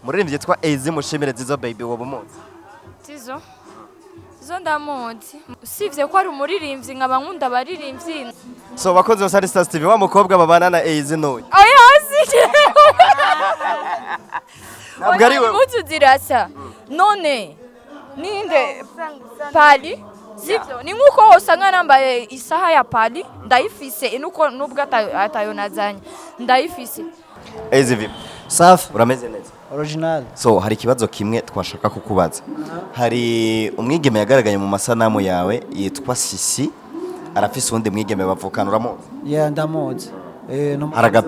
Muririmbyi yitwa Ezi Mushimire Zizo Baby woba umuzi. Tizo ndamuzi usibye ko ari umuririmbyi nkaba nkunda abaririmbyi. So bakoze bose ari Stars TV wa mukobwa babana na Ezi noye. Oya asije. Ntabwo ari wewe. Mutuzirasa none ninde Pali sibyo ni nkuko usanga nambaye isaha ya Pali ndayifise inuko nubwo atayonazanye ndayifise. Ezi vipi? Safi. Urameze neza? Original. So hari ikibazo kimwe twashaka kukubaza. Hari umwigeme yagaragaye mu masanamu yawe yitwa Sisi arafise uwundi mwigeme bavukana uramuzi? Yeah, ndamuzi. Araga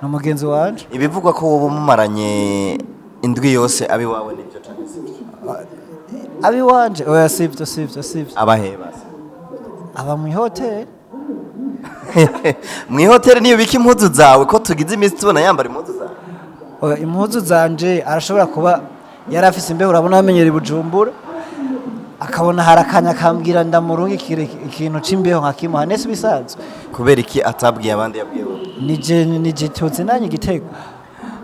n'umugenzi wanje. Ibivugwa ko wowe mumaranye indwi yose abi wawe nibyo cyane sibyo? Abi wanje oya sibyo. Abaheba. Aba mu hotel. Mu hotel niyo biki impuzu zawe ko tugize iminsi tubona yambara impuzu zawe? Oya impuzu zanje arashobora kuba yarafise imbeho urabona amenyera Bujumbura. Akabona harakanya kambwira ndamurungikira ikintu c'imbeho nkakimuha nese bisanzwe. Kubera iki atabwiye abandi yabwiye? Nije tuzi nanye Gitega.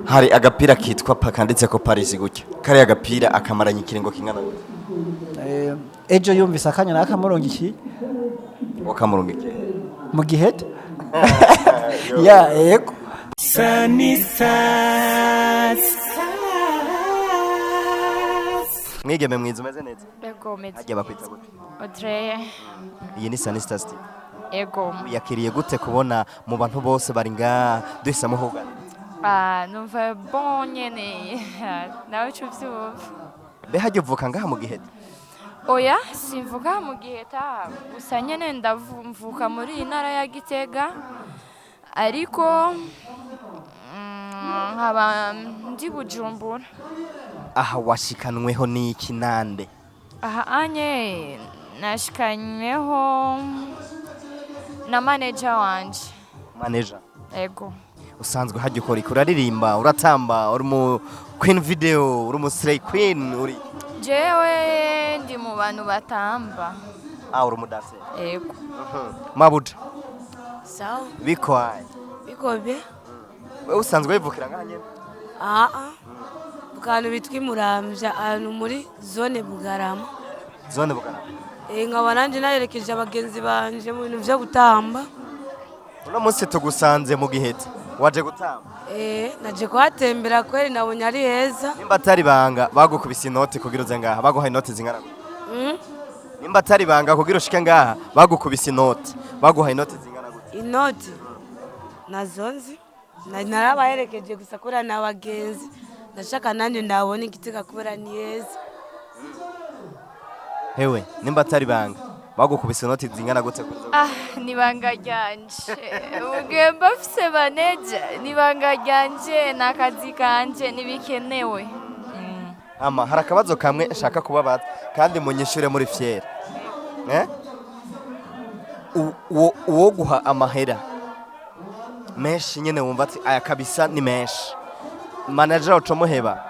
Hari agapira kitwa pakanditse ko Paris gutya. Kari agapira akamaranye ikiringo kingana gutya. Ejo yumvise akanya nakamurungikiye. Wakamurungikiye mu gihete. Ya yego. Mwigeme mwiza umeze neza? Ego meze. Ajya bakwita gute? Audrey. Iyi ni Sunny Stars TV. Ego. Yakiriye gute kubona mu bantu bose bari nga duhisamo hugana? Numva bon nyene. Nawe cyuvyumva. Be hajye uvuka ngaha mu gihete? Oya simvuga mu giheta gusa nyene ndamvuka muri intara ya Gitega ariko nkaba ndi Bujumbura. Aha washikanweho n'iki nande? Aha anye nashikanyweho na manager wanje. Manager? Ego. Usanzwe hajye ukora uraririmba uratamba uri mu Queen Video uri mu Slay Queen uri? Jewe ndi mu bantu batamba. Uri umudase? Ego. Mabuja? Sawa. Bikwaye? Bikobe? Wewe usanzwe wivukira ngaha nyene? Bukanu bitwa Muramvya ahantu muri zone Bugarama. Zone Bugarama? Nkaba nanje narerekeje abagenzi banje mu bintu vyo gutamba. Uno munsi tugusanze mu gihete waje gutamba? Naje kuhatembera kweri nabonye ari heza. Nimba atari banga bagukubise inoti kugira uze ngaha baguhaye inoti zingana gute? Nimba atari banga kugira ushike ngaha bagukubise inoti baguhaye inoti zingana gute? Inoti nazonzi narabaherekeje gusa kora n'abagenzi ndashaka nanje ndabona Igitega kubera ni heza. Hewe nimba atari banga bagukubise inoti zingana gute? Nibanga ryanje ugemba fise baneja nibanga ryanje nakazi kanje nibikenewe. Hari akabazo kamwe nshaka kubabaza kandi munyishure muri fiere. Uwo guha amahera menshi nyene wumva ati aya kabisa ni menshi manager ucomuheba?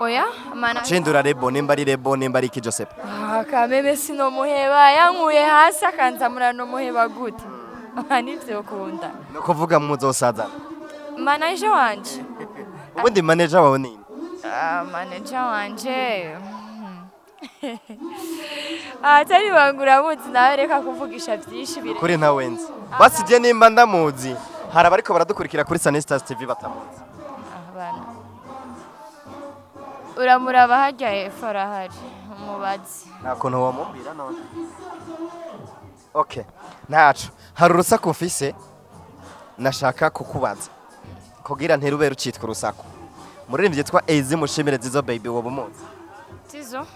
Oya manager Cindura Rebo nimba ari Rebo nimba ari Joseph? Kameme sino muheba yankuye hasi akanzamura no muheba gute? Nivyo kunda. No kuvuga muzosaza? Manager wanje. Ubundi manager wawe ni? Manager wanje. Atari bangura muzi nawe reka kuvugisha byinshi bire. Kuri nta wenzi. Basi je nimba ndamuzi hari abariko baradukurikira kuri Sunny Stars TV batamuzi. Abana. Uramuraba hajya hepfo arahari umubazi. Nta kuntu wamubwira none? Okay. Ntaco. Hari urusaku mfise nashaka kukubaza. Kugira nterube rucitwa urusaku. Muririmbyi yitwa Ezi Mushimire Zizo Baby woba umuzi? Tizo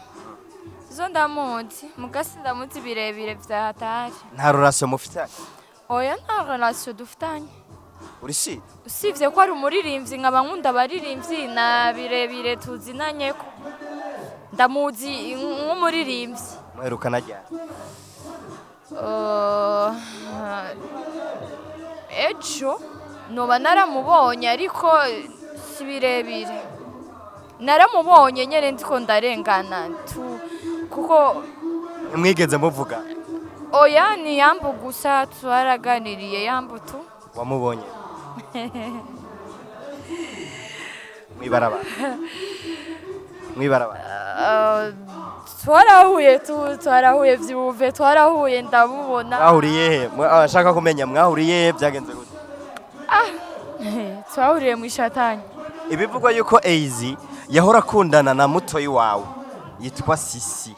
ndamuzi mugasi ndamuzi birebire vya hatari. Nta relation mufitanye? Oya nta relation dufitanye. Urishi? Usivye ko ari umuririmbyi nkaba nkunda abaririmbyi na birebire tuzinanye ko ndamuzi nk'umuririmbyi. Muherukana ryari? Ejo noba naramubonye ariko si birebire. Naramubonye nyene ndiko ndarengana kuko mwigeze muvuga? Oya ni Yambu gusa twaraganiriye Yambu tu. Wamubonye? mwibarabara mwibarabara twarahuye vyuve twarahuye ndabubona mwahuriye he ashaka kumenya mwahuriye he byagenze gute twahuriye mu ishatanya ibivugwa yuko Eizi yahora akundana na mutoyi wawe yitwa Sisi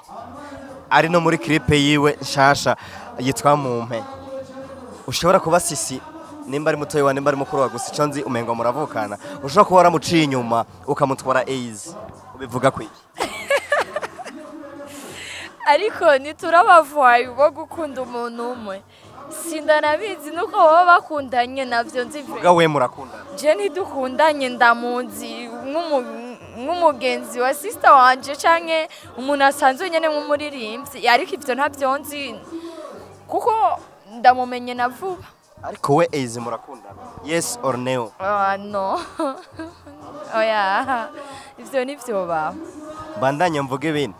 ari no muri clip yiwe nshasha yitwa Mumpe ushobora kuba Sisi nimba ari mutoyi wa nimba ari mukuru wa gusa icyo nzi umengo muravukana ushobora kuba waramuciye inyuma ukamutwara Eizi ubivuga kwiki ariko niturabavuye bo gukunda umuntu umwe sindanabizi nuko baba bakundanye navyo nzi vuga we murakundana je ntidukundanye ndamuzi nk'umugenzi wa sister wanje canke umuntu asanzwe nyene nk'umuririmbyi ariko ivyo ntavyo nzi kuko ndamumenye na vuba ariko we Eizi murakundana yes or no no oya ivyo nivyo baba bandanye mvuge bine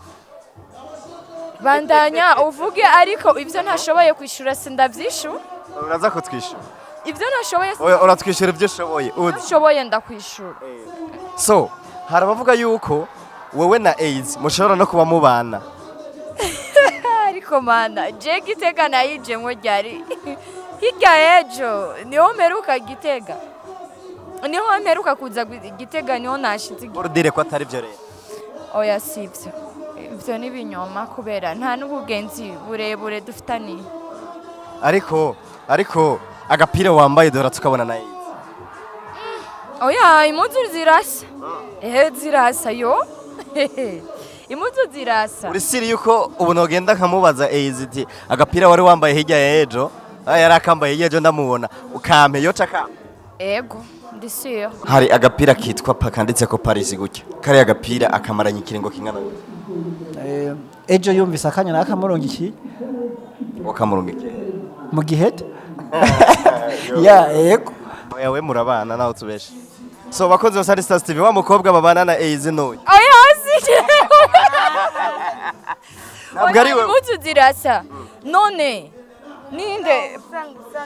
bandanya uvuge ariko ivyo ntashoboye kwishura sindavyishu uraza kutwishura ivyo ntashoboye uratwishyura ibyo ushoboye ushoboye ndakwishura so harabavuga yuko wowe na Eizi mushobora no kuba mubana ariko mana je Gitega nayije ngo ryari hirya ejo niho mperuka Gitega niho mperuka kuza Gitega niho nashize urudire ko atari byo rero oya sivyo ivyo ni binyoma kubera nta n'ubugenzi burebure dufitaniye ariko agapira wambaye dora tukabona na Eizi oya impuzu zirasa zirasa yo impuzu zirasa uri siri yuko ubu nogenda nkamubaza Eizi ati agapira wari wambaye hirya ya ejo yari akambaye hirya ejo ndamubona ukampe yo caka ego ndisiyo hari agapira kitwa kanditse ko Paris gutya kari agapira akamaranye ikiringo kingana ejo yumvise akanya nakamurongikiye wakamurungikiye mu giheta ya ego yawe murabana naho tubeshe so bakoze wa Star Stars TV wa mukobwa babana na Eizi no oya si ntabwo ari we impuzu zirasa none ninde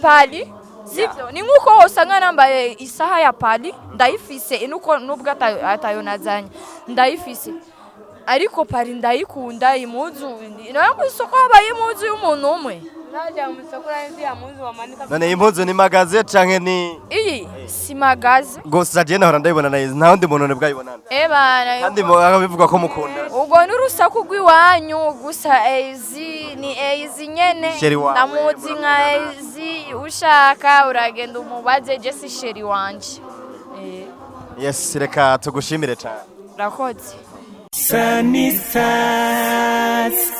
pali sivyo ni nkuko usanga nambaye isaha ya pali ndayifise nuko nubwo atayonazanya ndayifise ariko pali ndayikunda impuzu nayo musoko habaye impuzu y'umuntu umwe najya mu isoko nzi ya muzi wamanika none impuzu ni magaze canke ni iyi si magaze gusa je nahora ndayibona na Eizi nta ndi muntu ne bwayibonana bana kandi bivuga ko mukunda ubwo n'urusaku rw'iwanyu gusa Eizi ni Eizi nyene ndamuzi nka Eizi ushaka uragenda umubaze je si sheri wanje yes reka tugushimire cyane rakoze Sunny Stars.